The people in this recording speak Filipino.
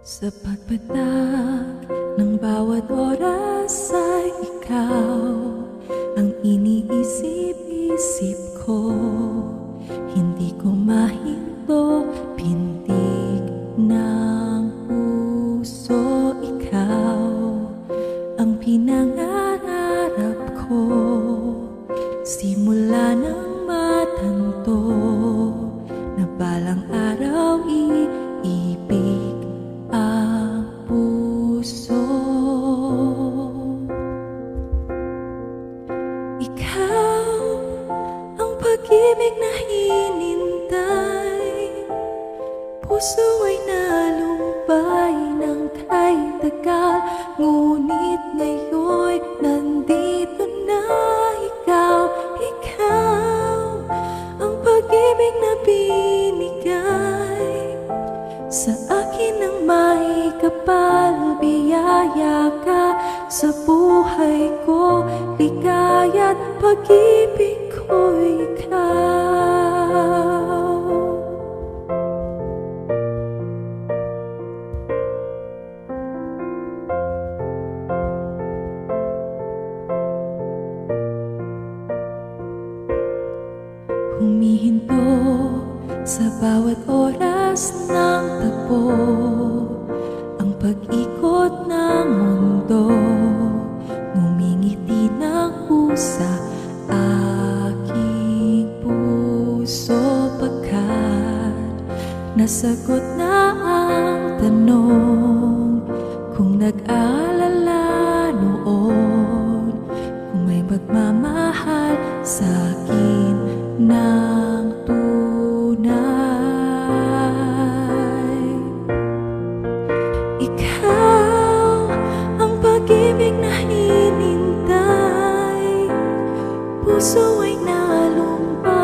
Sa pagpatak ng bawat oras ay ikaw ang iniisip-isip ko. Hindi ko mahinto, pintig ng puso. Ikaw ang pinangarap ko, simula ng matanto na balang araw iibig ang puso. Ikaw ang pag-ibig na hinintay, puso ay nalumbay ng kay tagal, ngunit ngayon'y nandito na ikaw. Ikaw ang pag-ibig na binigay sa akin ng may kapal, biyaya ka sa buhay ko, ligaya't pag-ibig ko'y ikaw. Humihinto sa bawat oras ng tagpo, ang pag-ikot ng mundo, ngumingiti ng pusa aking puso. Pagkat nasagot na ang tanong kung nag-aalala noon, kung may magmamahal sa'kin ng tunay. Ikaw ang pag-ibig na hinintay, puso ay nalumbay